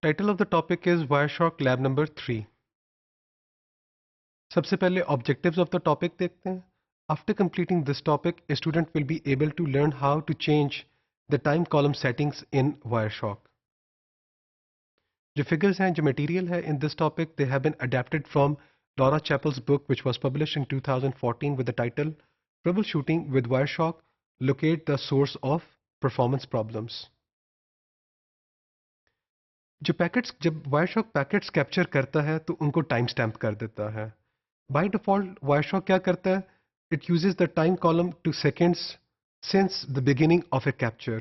Title of the topic is Wireshark Lab number 3. सबसे पहले objectives of the topic देखते हैं. After completing this topic, a student will be able to learn how to change the time column settings in Wireshark. जो figures हैं, जो material है in this topic, they have been adapted from Laura Chappell's book, which was published in 2014 with the title Troubleshooting with Wireshark, Locate the Source of Performance Problems. जो packets जब वायरशॉक packets capture करता है तो उनको time stamp कर देता है. By default वायरशॉक क्या करता है? It uses the time column two seconds since the beginning of A capture.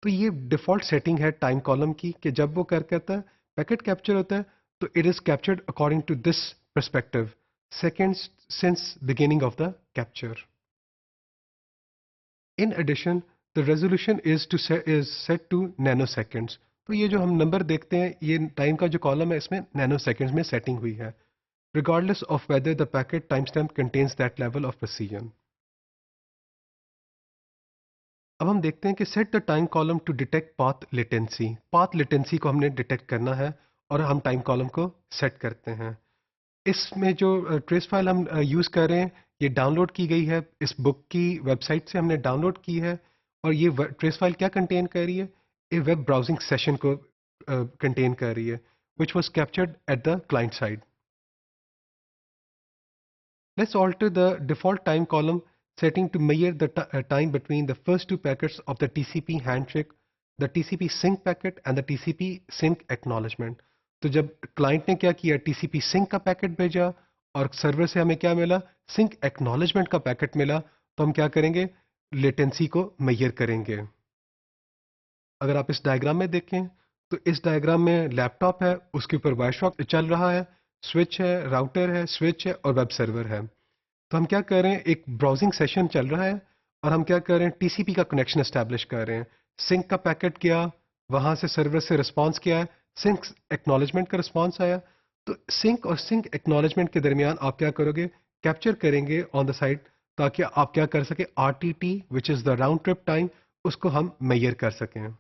तो ये डिफॉल्ट सेटिंग है टाइम कॉलम की कि जब वो कर करता है पैकेट कैप्चर होता है तो it is captured according to this perspective seconds since beginning of the capture. In addition the resolution is set to nanoseconds. तो ये जो हम नंबर देखते हैं ये टाइम का जो कॉलम है इसमें नैनो सेकेंड्स में सेटिंग हुई है regardless of whether the packet timestamp contains that level of precision. अब हम देखते हैं कि set the time column to detect path latency. Path latency को हमने डिटेक्ट करना है और हम टाइम कॉलम को सेट करते हैं. इसमें जो ट्रेस फाइल हम यूज़ कर रहे हैं ये डाउनलोड की गई है इस बुक की वेबसाइट से हमने डाउनलोड की है और ये ट्रेस फाइल क्या कंटेन कर रही है? ए वेब ब्राउजिंग सेशन को कंटेन कर रही है which was captured at the client side. Let's alter the default time column setting to measure the time between the first two packets of the TCP handshake, the TCP sync packet and the TCP sync acknowledgement. तो जब client ने क्या किया TCP sync का packet भेजा और server से हमें क्या मिला sync acknowledgement का पैकेट मिला तो हम क्या करेंगे लेटेंसी को मेजर करेंगे. अगर आप इस डायग्राम में देखें तो इस डायग्राम में लैपटॉप है उसके ऊपर वायरशॉक चल रहा है स्विच है राउटर है स्विच है और वेब सर्वर है. तो हम क्या कर रहे हैं एक ब्राउजिंग सेशन चल रहा है और हम क्या कर रहे हैं टीसीपी का कनेक्शन एस्टैब्लिश कर रहे हैं. सिंक का पैकेट गया वहां से सर्वर से रिस्पांस किया है सिंक एक्नॉलेजमेंट का रिस्पांस आया. तो सिंक और सिंक एक्नॉलेजमेंट के दरमियान आप क्या करोगे कैप्चर करेंगे ऑन द साइड ताकि आप क्या कर सके RTT which is the round trip time उसको हम मेजर कर सकें.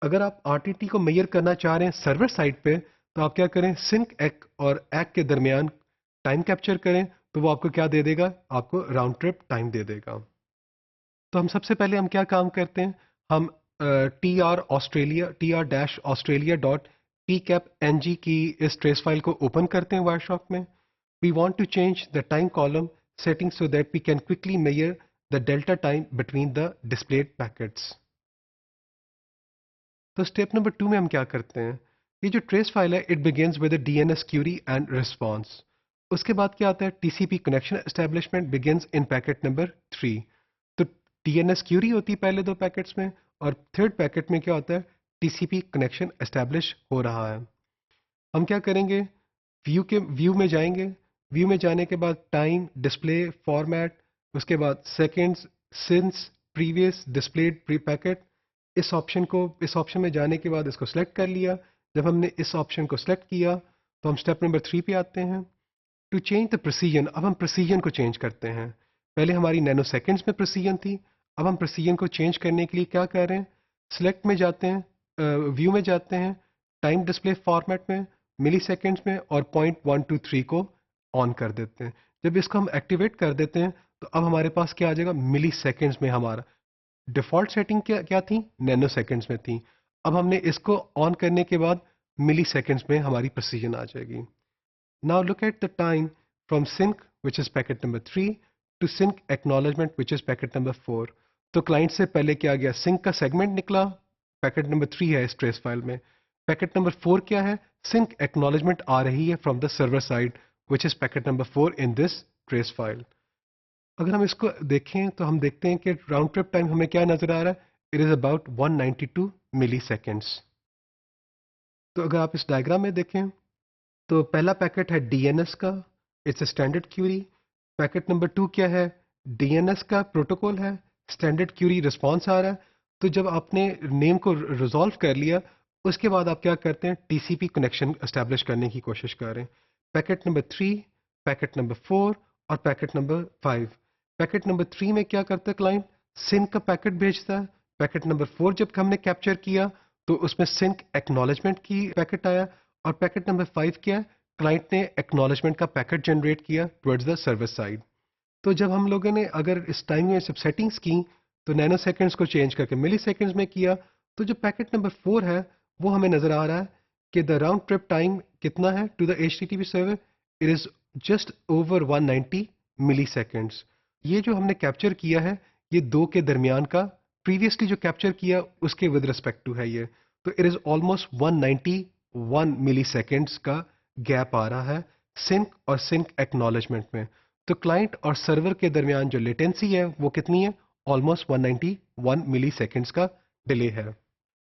अगर आप आरटीटी को मेजर करना चाह रहे हैं सर्वर साइड पे तो आप क्या करें सिंक एक और एक के दरमियान टाइम कैप्चर करें तो वो आपको क्या दे देगा आपको राउंड ट्रिप टाइम दे देगा. तो हम सबसे पहले हम क्या काम करते हैं हम tr-australia.pcap-ng की इस ट्रेस फाइल को ओपन करते हैं वायरशॉक में. We want to change the time column setting so that we can quickly measure the delta time between the displayed packets. तो स्टेप नंबर 2 में हम क्या करते हैं ये जो ट्रेस फाइल है it begins with DNS query and response. उसके बाद क्या आता है TCP connection establishment begins in packet number 3. तो डीएनएस क्यूरी होती है पहले दो पैकेट्स में और थर्ड पैकेट में क्या होता है टीसीपी कनेक्शन एस्टेब्लिश हो रहा है. हम क्या करेंगे व्यू में जाएंगे. व्यू में जाने के बाद टाइम डिस्प्ले फॉर्मेट उसके बाद seconds since previous displayed pre packet इस ऑप्शन में जाने के बाद इसको सिलेक्ट कर लिया. जब हमने इस ऑप्शन को सिलेक्ट किया तो हम स्टेप नंबर 3 पे आते हैं टू चेंज द प्रिसीजन. अब हम प्रिसीजन को चेंज करते हैं. पहले हमारी नैनो सेकेंड्स में प्रिसीजन थी अब हम प्रिसीजन को चेंज करने के लिए क्या कर रहे हैं सिलेक्ट में जाते हैं व्यू में जाते हैं टाइम डिस्प्ले फॉर्मेट में मिली सेकेंड्स में और 0.123 को ऑन कर देते हैं. जब इसको हम एक्टिवेट कर देते हैं तो अब हमारे पास क्या आ जाएगा मिली सेकेंड्स में हमारा डिफॉल्ट सेटिंग क्या थी नैनो सेकेंड्स में थी. अब हमने इसको ऑन करने के बाद मिली सेकेंड्स में हमारी प्रिसीजन आ जाएगी. Now look at the time from SYN which is packet number 3 to SYN acknowledgement which is packet number 4. तो क्लाइंट से पहले क्या गया सिंक का सेगमेंट निकला पैकेट नंबर 3 है इस ट्रेस फाइल में. पैकेट नंबर 4 क्या है सिंक एक्नॉलेजमेंट आ रही है from the server side which is packet number 4 in this trace file. अगर हम इसको देखें तो हम देखते हैं कि राउंड ट्रिप टाइम हमें क्या नजर आ रहा है it is about 192 milliseconds. तो अगर आप इस डायग्राम में देखें तो पहला पैकेट है डीएनएस का it's a standard query. Packet number 2 क्या है डीएनएस का प्रोटोकॉल है स्टैंडर्ड क्यूरी रिस्पॉन्स आ रहा है. तो जब आपने नेम को रिजॉल्व कर लिया उसके बाद आप क्या करते हैं टीसीपी कनेक्शन एस्टेब्लिश करने की कोशिश कर रहे हैं. पैकेट नंबर 3 पैकेट नंबर 4 और पैकेट नंबर 5. पैकेट नंबर 3 में क्या करता है क्लाइंट सिंक का पैकेट भेजता है. पैकेट नंबर 4 जब हमने कैप्चर किया तो उसमें सिंक एक्नॉलेजमेंट की पैकेट आया और पैकेट नंबर 5 क्या है, क्लाइंट ने एक्नॉलेजमेंट का पैकेट जनरेट किया टुवर्ड्स द सर्वर साइड। तो जब हम लोगों ने अगर इस टाइम में सब सेटिंग्स की तो नैनो सेकेंड्स को चेंज करके मिली सेकेंड्स में किया, तो जो पैकेट नंबर 4 है वो हमें नज़र आ रहा है कि द राउंड ट्रिप टाइम कितना है to the HTTP server, it is just over 190 milliseconds. ये जो हमने कैप्चर किया है ये दो के दरमियान का, प्रीवियसली जो कैप्चर किया उसके विद रिस्पेक्ट टू है ये, तो it is almost 191 milliseconds का गैप आ रहा है सिंक और सिंक एक्नॉलेजमेंट में। तो क्लाइंट और सर्वर के दरमियान जो लेटेंसी है वो कितनी है, ऑलमोस्ट 191 मिली सेकेंड्स का डिले है।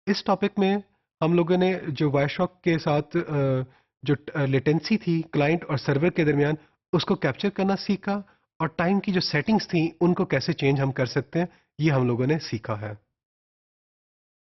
इस टॉपिक में हम लोगों ने जो वायरशॉक के साथ जो लेटेंसी थी क्लाइंट और सर्वर के दरमियान उसको कैप्चर करना सीखा, और टाइम की जो सेटिंग्स थी उनको कैसे चेंज हम कर सकते हैं ये हम लोगों ने सीखा है।